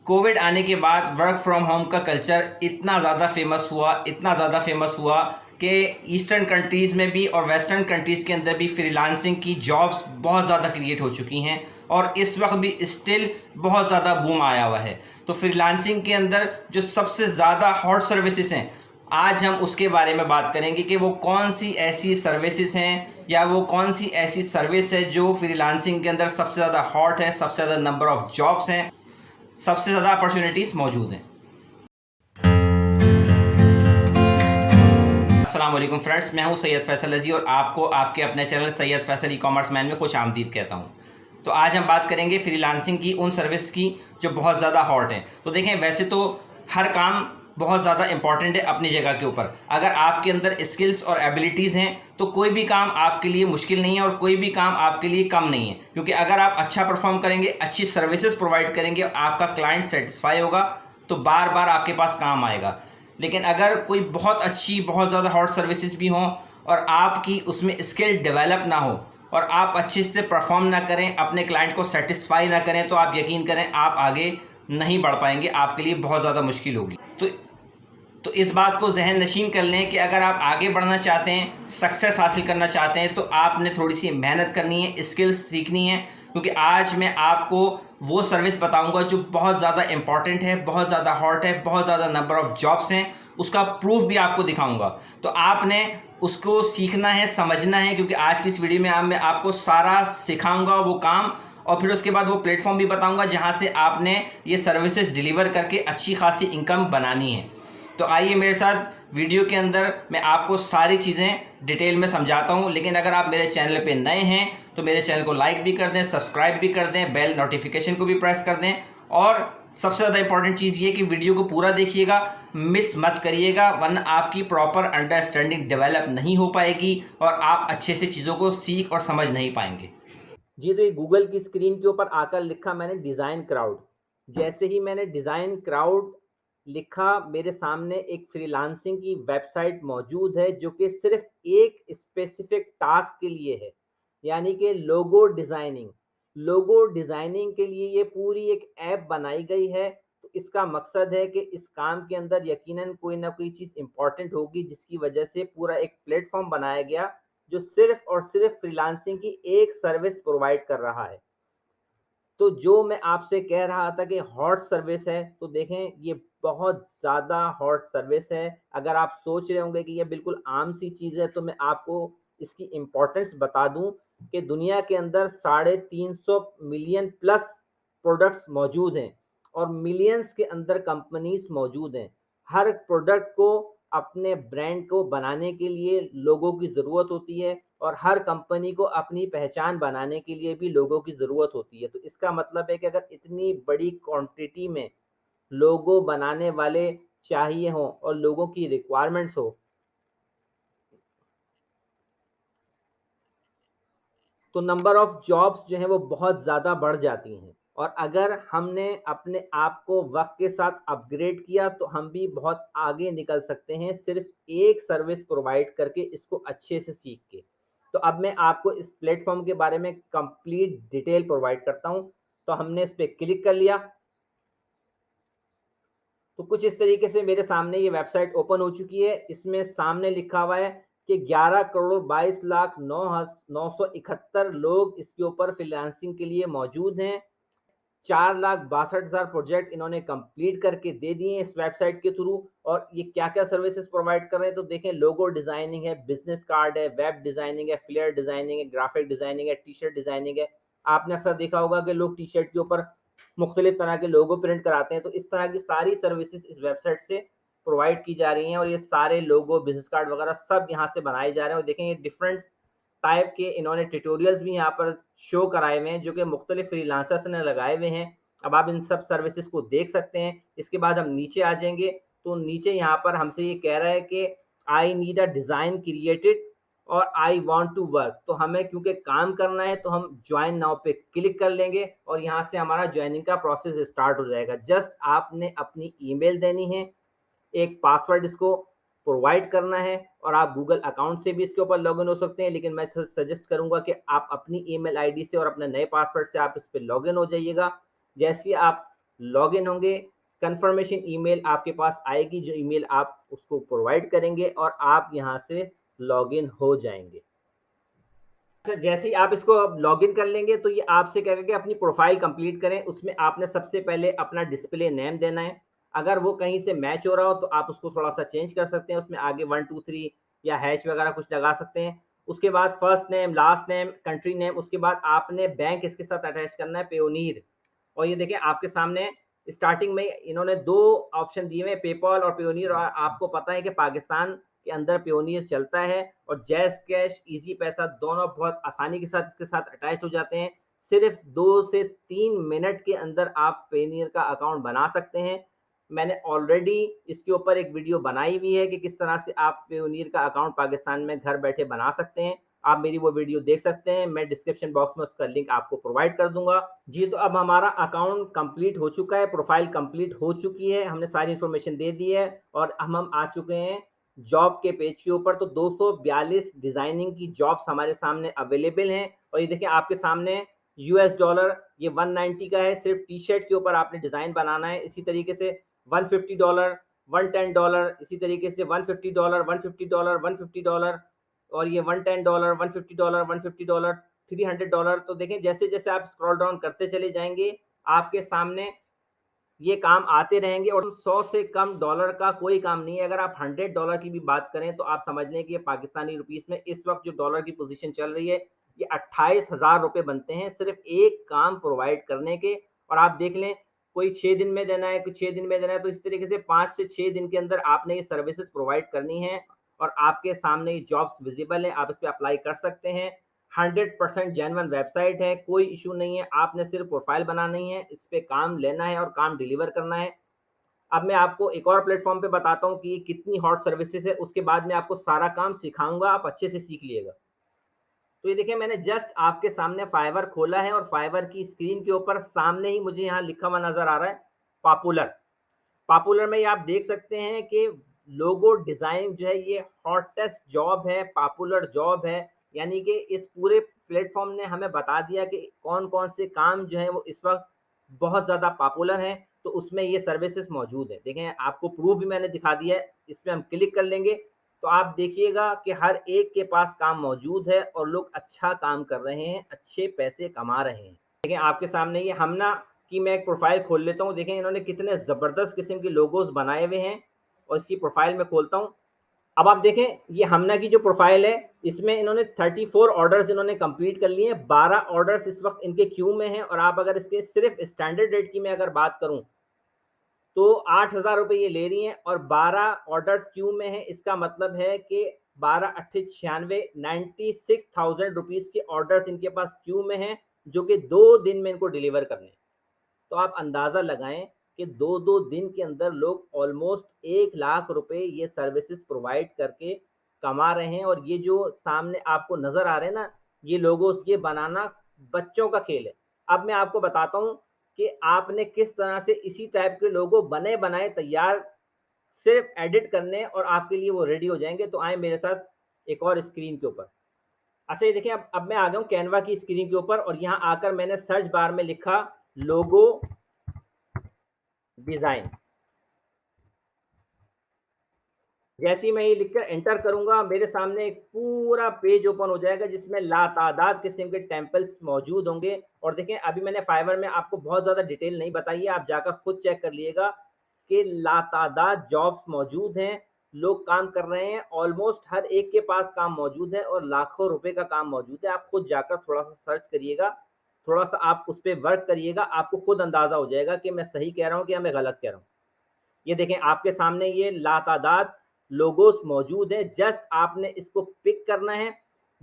Covid आने के बाद वर्क फ्रॉम होम का कल्चर इतना ज़्यादा फेमस हुआ कि ईस्टर्न कंट्रीज़ में भी और वेस्टर्न कंट्रीज़ के अंदर भी फ्रीलांसिंग की जॉब्स बहुत ज़्यादा क्रिएट हो चुकी हैं और इस वक्त भी स्टिल बहुत ज़्यादा बूम आया हुआ है। तो फ्रीलांसिंग के अंदर जो सबसे ज़्यादा हॉट सर्विसेज हैं, आज हम उसके बारे में बात करेंगे कि वो कौन सी ऐसी सर्विसेज हैं या वो कौन सी ऐसी सर्विस है जो फ्रीलांसिंग के अंदर सबसे ज़्यादा हॉट है, सबसे ज़्यादा नंबर ऑफ़ जॉब्स हैं, सबसे ज़्यादा अपॉर्चुनिटीज़ मौजूद हैं। अस्सलाम वालेकुम फ्रेंड्स, मैं हूं सैयद फैसल रज़ी और आपको आपके अपने channel Syed Faisal e commerce man में खुश आमदीद कहता हूं। तो आज हम बात करेंगे फ्रीलांसिंग की उन सर्विस की जो बहुत ज़्यादा हॉट हैं। तो देखें, वैसे तो हर काम बहुत ज़्यादा इंपॉर्टेंट है अपनी जगह के ऊपर। अगर आपके अंदर स्किल्स और एबिलिटीज़ हैं तो कोई भी काम आपके लिए मुश्किल नहीं है और कोई भी काम आपके लिए कम नहीं है, क्योंकि अगर आप अच्छा परफॉर्म करेंगे, अच्छी सर्विसेज प्रोवाइड करेंगे, आपका क्लाइंट सेटिस्फाई होगा तो बार बार आपके पास काम आएगा। लेकिन अगर कोई बहुत अच्छी, बहुत ज़्यादा हॉट सर्विसेज भी हों और आपकी उसमें स्किल डेवलप ना हो और आप अच्छे से परफॉर्म ना करें, अपने क्लाइंट को सेटिस्फाई ना करें, तो आप यकीन करें आप आगे नहीं बढ़ पाएंगे, आपके लिए बहुत ज़्यादा मुश्किल होगी। तो इस बात को जहन नशीन कर लें कि अगर आप आगे बढ़ना चाहते हैं, सक्सेस हासिल करना चाहते हैं, तो आपने थोड़ी सी मेहनत करनी है, स्किल्स सीखनी है, क्योंकि आज मैं आपको वो सर्विस बताऊंगा जो बहुत ज़्यादा इंपॉर्टेंट है, बहुत ज़्यादा हॉट है, बहुत ज़्यादा नंबर ऑफ़ जॉब्स हैं, उसका प्रूफ भी आपको दिखाऊंगा। तो आपने उसको सीखना है, समझना है, क्योंकि आज की इस वीडियो में मैं आपको सारा सिखाऊंगा वो काम, और फिर उसके बाद वो प्लेटफॉर्म भी बताऊंगा जहां से आपने ये सर्विसेज डिलीवर करके अच्छी खासी इनकम बनानी है। तो आइए मेरे साथ वीडियो के अंदर मैं आपको सारी चीज़ें डिटेल में समझाता हूं। लेकिन अगर आप मेरे चैनल पे नए हैं तो मेरे चैनल को लाइक भी कर दें, सब्सक्राइब भी कर दें, बेल नोटिफिकेशन को भी प्रेस कर दें, और सबसे ज़्यादा इंपॉर्टेंट चीज़ ये कि वीडियो को पूरा देखिएगा, मिस मत करिएगा, वरना आपकी प्रॉपर अंडरस्टैंडिंग डेवलप नहीं हो पाएगी और आप अच्छे से चीज़ों को सीख और समझ नहीं पाएंगे। जी, तो ये गूगल की स्क्रीन के ऊपर आकर लिखा मैंने डिज़ाइन क्राउड। जैसे ही मैंने डिज़ाइन क्राउड लिखा, मेरे सामने एक फ्रीलांसिंग की वेबसाइट मौजूद है जो कि सिर्फ एक स्पेसिफिक टास्क के लिए है, यानी कि लोगो डिज़ाइनिंग। लोगो डिज़ाइनिंग के लिए ये पूरी एक ऐप बनाई गई है। तो इसका मकसद है कि इस काम के अंदर यकीनन कोई ना कोई चीज़ इम्पॉर्टेंट होगी, जिसकी वजह से पूरा एक प्लेटफॉर्म बनाया गया जो सिर्फ और सिर्फ फ्रीलांसिंग की एक सर्विस प्रोवाइड कर रहा है। तो जो मैं आपसे कह रहा था कि हॉट सर्विस है, तो देखें ये बहुत ज़्यादा हॉट सर्विस है। अगर आप सोच रहे होंगे कि ये बिल्कुल आम सी चीज़ है, तो मैं आपको इसकी इम्पोर्टेंस बता दूं कि दुनिया के अंदर 350 मिलियन प्लस प्रोडक्ट्स मौजूद हैं और मिलियंस के अंदर कंपनीज मौजूद हैं। हर प्रोडक्ट को, अपने ब्रांड को बनाने के लिए लोगों की ज़रूरत होती है और हर कंपनी को अपनी पहचान बनाने के लिए भी लोगों की ज़रूरत होती है। तो इसका मतलब है कि अगर इतनी बड़ी क्वांटिटी में लोगो बनाने वाले चाहिए हों और लोगों की रिक्वायरमेंट्स हो, तो नंबर ऑफ जॉब्स जो हैं वो बहुत ज़्यादा बढ़ जाती हैं। और अगर हमने अपने आप को वक्त के साथ अपग्रेड किया तो हम भी बहुत आगे निकल सकते हैं, सिर्फ एक सर्विस प्रोवाइड करके, इसको अच्छे से सीख के। तो अब मैं आपको इस प्लेटफॉर्म के बारे में कंप्लीट डिटेल प्रोवाइड करता हूं। तो हमने इस पर क्लिक कर लिया, तो कुछ इस तरीके से मेरे सामने ये वेबसाइट ओपन हो चुकी है। इसमें सामने लिखा हुआ है कि 11 करोड़ 22 लाख 9,971 लोग इसके ऊपर फ्रीलांसिंग के लिए मौजूद हैं। 4,62,000 प्रोजेक्ट इन्होंने कंप्लीट करके दे दिए हैं इस वेबसाइट के थ्रू। और ये क्या क्या सर्विसेज प्रोवाइड कर रहे हैं, तो देखें, लोगो डिजाइनिंग है, बिजनेस कार्ड है, वेब डिजाइनिंग है, फ्लेयर डिजाइनिंग है, ग्राफिक डिजाइनिंग है, टी शर्ट डिजाइनिंग है। आपने अक्सर देखा होगा कि लोग टी शर्ट के ऊपर मुख्तलिफ तरह के लोगो प्रिंट कराते हैं। तो इस तरह की सारी सर्विसेज इस वेबसाइट से प्रोवाइड की जा रही हैं और ये सारे लोगो, बिजनेस कार्ड वगैरह सब यहाँ से बनाए जा रहे हैं। और देखें, ये डिफरेंट टाइप के इन्होंने ट्यूटोरियल्स भी यहाँ पर शो कराए हुए हैं जो कि मुख्तलिफ फ्रीलांसर्स ने लगाए हुए हैं। अब आप इन सब सर्विसेज को देख सकते हैं। इसके बाद हम नीचे आ जाएंगे, तो नीचे यहाँ पर हमसे ये कह रहा है कि I need a design created और आई वांट टू वर्क। तो हमें क्योंकि काम करना है तो हम ज्वाइन नाउ पे क्लिक कर लेंगे और यहाँ से हमारा ज्वाइनिंग का प्रोसेस स्टार्ट हो जाएगा। जस्ट आपने अपनी ईमेल देनी है, एक पासवर्ड इसको प्रोवाइड करना है, और आप गूगल अकाउंट से भी इसके ऊपर लॉगिन हो सकते हैं। लेकिन मैं सजेस्ट करूंगा कि आप अपनी ईमेल आईडी से और अपने नए पासवर्ड से आप इस पर लॉगिन हो जाइएगा। जैसे आप लॉगिन होंगे, कंफर्मेशन ईमेल आपके पास आएगी, जो ईमेल आप उसको प्रोवाइड करेंगे और आप यहाँ से लॉगिन हो जाएंगे। अच्छा, जैसे ही आप इसको अब लॉगिन कर लेंगे तो ये आपसे कहेगा कि अपनी प्रोफाइल कंप्लीट करें। उसमें आपने सबसे पहले अपना डिस्प्ले नेम देना है। अगर वो कहीं से मैच हो रहा हो तो आप उसको थोड़ा-सा चेंज कर सकते हैं। उसमें आगे 1 2 3 या हैश वगैरह कुछ लगा सकते हैं। उसके बाद first name, last name, country name, उसके बाद आपने बैंक इसके साथ अटैच करना है, पेयोनीर। और ये देखिए आपके सामने स्टार्टिंग में इन्होंने 2 ऑप्शन दिए हुए हैं, पेपॉल और पेयोनीर, और आपको पता है कि पाकिस्तान के अंदर पेयोनीर चलता है और जैज़ कैश, ईज़ी पैसा दोनों बहुत आसानी के साथ इसके साथ अटैच हो जाते हैं। सिर्फ़ 2 से 3 मिनट के अंदर आप पेयोनीर का अकाउंट बना सकते हैं। मैंने ऑलरेडी इसके ऊपर एक वीडियो बनाई हुई है कि किस तरह से आप पेयोनीर का अकाउंट पाकिस्तान में घर बैठे बना सकते हैं। आप मेरी वो वीडियो देख सकते हैं, मैं डिस्क्रिप्शन बॉक्स में उसका लिंक आपको प्रोवाइड कर दूँगा। जी, तो अब हमारा अकाउंट कंप्लीट हो चुका है, प्रोफ़ाइल कंप्लीट हो चुकी है, हमने सारी इन्फॉर्मेशन दे दी है और हम आ चुके हैं जॉब के पेज के ऊपर। तो 242 डिज़ाइनिंग की जॉब्स हमारे सामने अवेलेबल हैं और ये देखिए आपके सामने यूएस डॉलर ये 190 का है, सिर्फ़ टी-शर्ट के ऊपर आपने डिज़ाइन बनाना है। इसी तरीके से $150, $110, इसी तरीके से $150, $150, $150 और ये $110, $150, $150, $300। तो देखें जैसे-जैसे आप स्क्रॉल डाउन करते चले जाएँगे, आपके सामने ये काम आते रहेंगे और 100 से कम डॉलर का कोई काम नहीं है। अगर आप $100 की भी बात करें तो आप समझ लें कि ये पाकिस्तानी रुपीस में इस वक्त जो डॉलर की पोजीशन चल रही है, ये 28,000 रुपए बनते हैं सिर्फ एक काम प्रोवाइड करने के। और आप देख लें, कोई 6 दिन में देना है, कोई 6 दिन में देना है, तो इस तरीके से 5 से 6 दिन के अंदर आपने ये सर्विसेज प्रोवाइड करनी है और आपके सामने ये जॉब्स विजिबल है, आप इस पे अप्लाई कर सकते हैं। 100% जेन्युइन वेबसाइट है, कोई इशू नहीं है, आपने सिर्फ प्रोफाइल बनानी है, इस पे काम लेना है और काम डिलीवर करना है। अब मैं आपको एक और प्लेटफ़ॉर्म पे बताता हूँ कि ये कितनी हॉट सर्विसेज़ है, उसके बाद मैं आपको सारा काम सिखाऊँगा, आप अच्छे से सीख लीजिएगा। तो ये देखिए मैंने जस्ट आपके सामने फाइवर खोला है और फाइवर की स्क्रीन के ऊपर सामने ही मुझे यहाँ लिखा हुआ नज़र आ रहा है पॉपुलर। पॉपुलर में ये आप देख सकते हैं कि लोगो डिज़ाइन जो है ये हॉटेस्ट जॉब है, पॉपुलर जॉब है। यानी कि इस पूरे प्लेटफ़ॉर्म ने हमें बता दिया कि कौन-कौन से काम जो हैं वो इस वक़्त बहुत ज़्यादा पॉपुलर हैं, तो उसमें ये सर्विसेज़ मौजूद है। देखें आपको प्रूफ़ भी मैंने दिखा दिया है, इस पे हम क्लिक कर लेंगे, तो आप देखिएगा कि हर एक के पास काम मौजूद है और लोग अच्छा काम कर रहे हैं, अच्छे पैसे कमा रहे हैं। देखिए आपके सामने ये हमना की मैं एक प्रोफ़ाइल खोल लेता हूँ, देखें इन्होंने कितने ज़बरदस्त किस्म के लोगोज़ बनाए हुए हैं और इसकी प्रोफ़ाइल मैं खोलता हूँ। अब आप देखें ये हमना की जो प्रोफ़ाइल है, इसमें इन्होंने 34 ऑर्डर्स इन्होंने कंप्लीट कर लिए हैं, 12 ऑर्डर्स इस वक़्त इनके क्यू में हैं और आप अगर इसके सिर्फ़ स्टैंडर्ड रेट की मैं अगर बात करूँ, तो 8,000 रुपए ये ले रही हैं और 12 ऑर्डर्स क्यू में हैं। इसका मतलब है कि 12 अट्ठे 96 96,000 रुपीज़ के ऑर्डर्स इनके पास क्यू में हैं, जो कि 2 दिन में इनको डिलीवर करने हैं। तो आप अंदाज़ा लगाएँ कि 2-2 दिन के अंदर लोग ऑलमोस्ट 1 लाख रुपए ये सर्विसेज़ प्रोवाइड करके कमा रहे हैं और ये जो सामने आपको नज़र आ रहे हैं ना, ये लोगोस ये बनाना बच्चों का खेल है। अब मैं आपको बताता हूँ कि आपने किस तरह से इसी टाइप के लोगो बने-बनाए तैयार सिर्फ़ एडिट करने और आपके लिए वो रेडी हो जाएँगे। तो आएँ मेरे साथ एक और स्क्रीन के ऊपर। अच्छा ये देखिए अब मैं आ गया हूँ कैनवा की स्क्रीन के ऊपर और यहाँ आकर मैंने सर्च बार में लिखा लोगो डिज़ाइन। जैसे ही मैं ये लिखकर एंटर करूँगा, मेरे सामने एक पूरा पेज ओपन हो जाएगा जिसमें लातादाद किस्म के टेम्पल्स मौजूद होंगे। और देखें अभी मैंने फाइवर में आपको बहुत ज़्यादा डिटेल नहीं बताई है, आप जाकर खुद चेक कर लीजिएगा कि लातादाद जॉब्स मौजूद हैं, लोग काम कर रहे हैं, ऑलमोस्ट हर एक के पास काम मौजूद है और लाखों रुपए का काम मौजूद है। आप खुद जाकर थोड़ा-सा सर्च करिएगा, थोड़ा-सा आप उस पे वर्क करिएगा, आपको खुद अंदाज़ा हो जाएगा कि मैं सही कह रहा हूँ कि या मैं गलत कह रहा हूँ। ये देखें आपके सामने ये लातादाद लोगोस मौजूद हैं, जस्ट आपने इसको पिक करना है।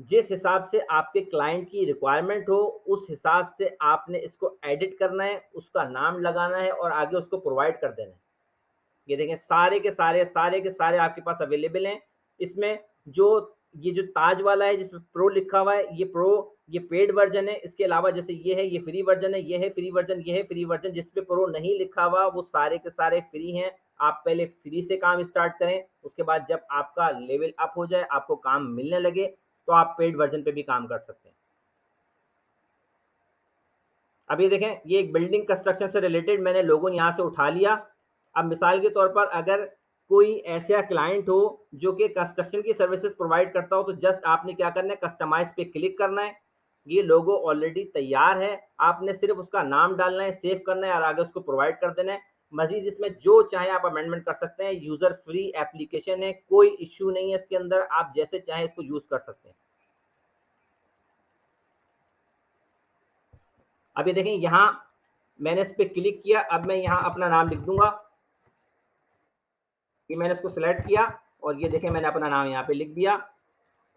जिस हिसाब से आपके क्लाइंट की रिक्वायरमेंट हो, उस हिसाब से आपने इसको एडिट करना है, उसका नाम लगाना है और आगे उसको प्रोवाइड कर देना है। ये देखें सारे के सारे आपके पास अवेलेबल हैं। इसमें जो ये जो ताज वाला है जिसमें प्रो लिखा हुआ है, ये प्रो ये पेड वर्ज़न है। इसके अलावा जैसे ये है, ये फ्री वर्ज़न है, ये है फ्री वर्ज़न, ये है फ्री वर्ज़न। जिस पे प्रो नहीं लिखा हुआ वो सारे के सारे फ्री हैं। आप पहले फ्री से काम स्टार्ट करें, उसके बाद जब आपका लेवल अप हो जाए, आपको काम मिलने लगे, तो आप पेड वर्ज़न पे भी काम कर सकते हैं। अब ये देखें, ये एक बिल्डिंग कंस्ट्रक्शन से रिलेटेड मैंने लोगो यहाँ से उठा लिया। अब मिसाल के तौर पर अगर कोई ऐसा क्लाइंट हो जो कि कंस्ट्रक्शन की सर्विसेज प्रोवाइड करता हो, तो जस्ट आपने क्या करना है, कस्टमाइज पे क्लिक करना है। ये लोगो ऑलरेडी तैयार है, आपने सिर्फ उसका नाम डालना है, सेव करना है और आगे उसको प्रोवाइड कर देना है। मजीद इसमें जो चाहे आप अमेंडमेंट कर सकते हैं। यूजर फ्री एप्लीकेशन है, कोई इश्यू नहीं है इसके अंदर, आप जैसे चाहे इसको यूज कर सकते हैं। अब ये देखें, यहाँ मैंने इस पर क्लिक किया। अब मैं यहाँ अपना नाम लिख दूंगा। ये मैंने इसको सिलेक्ट किया और ये देखें मैंने अपना नाम यहाँ पे लिख दिया।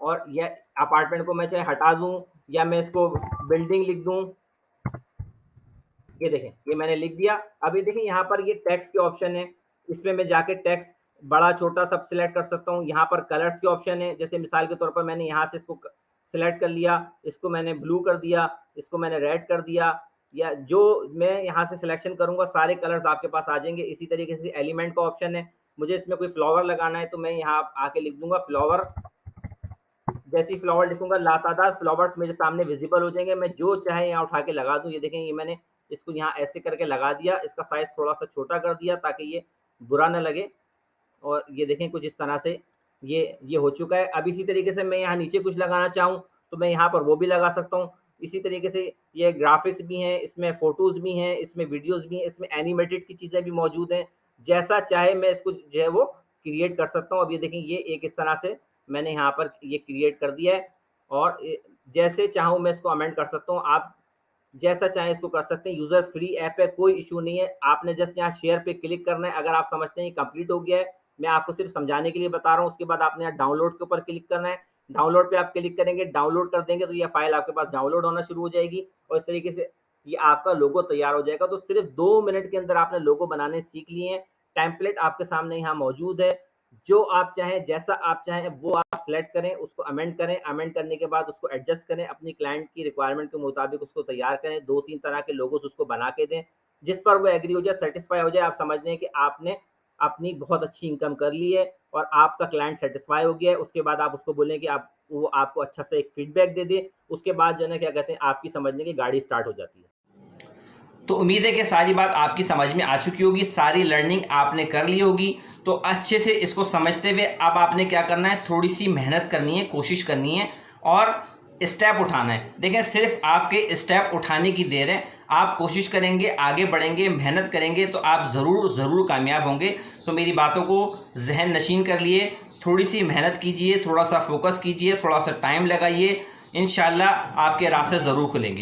और ये अपार्टमेंट को मैं चाहे हटा दूं या मैं इसको बिल्डिंग लिख दूं। ये देखें, ये मैंने लिख दिया। अब ये देखें, यहाँ पर ये टेक्स्ट के ऑप्शन है, इसमें मैं जाके टेक्स्ट बड़ा छोटा सब सिलेक्ट कर सकता हूँ। यहाँ पर कलर्स के ऑप्शन है, जैसे मिसाल के तौर पर मैंने यहाँ से इसको सिलेक्ट कर लिया, इसको मैंने ब्लू कर दिया, इसको मैंने रेड कर दिया, या जो मैं यहाँ से सिलेक्शन करूँगा सारे कलर्स आपके पास आ जाएंगे। इसी तरीके से एलिमेंट का ऑप्शन है, मुझे इसमें कोई फ्लावर लगाना है तो मैं यहाँ आके लिख दूंगा फ्लावर। जैसे ही फ्लावर लिखूंगा लातादार फ्लावर्स मेरे सामने विजिबल हो जाएंगे, मैं जो चाहे यहाँ उठा के लगा दूं। ये देखें, ये मैंने इसको यहाँ ऐसे करके लगा दिया, इसका साइज थोड़ा सा छोटा कर दिया ताकि ये बुरा ना लगे। और ये देखें कुछ इस तरह से ये हो चुका है। अब इसी तरीके से मैं यहाँ नीचे कुछ लगाना चाहूँ तो मैं यहाँ पर वो भी लगा सकता हूँ। इसी तरीके से ये ग्राफिक्स भी हैं, इसमें फोटोज भी हैं, इसमें वीडियोज भी हैं, इसमें एनिमेटेड की चीज़ें भी मौजूद हैं। जैसा चाहे मैं इसको जो है वो क्रिएट कर सकता हूँ। अब ये देखें, ये एक इस तरह से मैंने यहाँ पर ये क्रिएट कर दिया है और जैसे चाहूँ मैं इसको अमेंड कर सकता हूँ। आप जैसा चाहें इसको कर सकते हैं। यूज़र फ्री ऐप है, कोई इशू नहीं है। आपने जस्ट यहाँ शेयर पे क्लिक करना है। अगर आप समझते हैं कंप्लीट हो गया है, मैं आपको सिर्फ समझाने के लिए बता रहा हूँ। उसके बाद आपने यहाँ डाउनलोड के ऊपर क्लिक करना है। डाउनलोड पे आप क्लिक करेंगे, डाउनलोड कर देंगे तो ये फाइल आपके पास डाउनलोड होना शुरू हो जाएगी और इस तरीके से ये आपका लोगो तैयार हो जाएगा। तो सिर्फ 2 मिनट के अंदर आपने लोगो बनाने सीख लिए हैं। टेम्पलेट आपके सामने यहाँ मौजूद है, जो आप चाहें जैसा आप चाहें वो आप सेलेक्ट करें, उसको अमेंड करें। अमेंड करने के बाद उसको एडजस्ट करें, अपनी क्लाइंट की रिक्वायरमेंट के मुताबिक उसको तैयार करें। 2-3 तरह के लोगोस उसको बना के दें, जिस पर वो एग्री हो जाए, सेटिस्फाई हो जाए। आप समझ लें कि आपने अपनी बहुत अच्छी इनकम कर ली है और आपका क्लाइंट सेटिस्फाई हो गया है। उसके बाद आप उसको बोलें कि आप वो आपको अच्छा से एक फीडबैक दे दे। उसके बाद जो है क्या कहते हैं, आपकी समझने की गाड़ी स्टार्ट हो जाती है। तो उम्मीद है कि सारी बात आपकी समझ में आ चुकी होगी, सारी लर्निंग आपने कर ली होगी। तो अच्छे से इसको समझते हुए अब आपने क्या करना है, थोड़ी सी मेहनत करनी है, कोशिश करनी है और स्टेप उठाना है। देखें, सिर्फ आपके स्टेप उठाने की देर है। आप कोशिश करेंगे, आगे बढ़ेंगे, मेहनत करेंगे तो आप ज़रूर कामयाब होंगे। तो मेरी बातों को जहन नशीन कर लिए, थोड़ी सी मेहनत कीजिए, थोड़ा सा फोकस कीजिए, थोड़ा सा टाइम लगाइए, इंशाल्लाह आपके रास्ते ज़रूर खुलेंगे।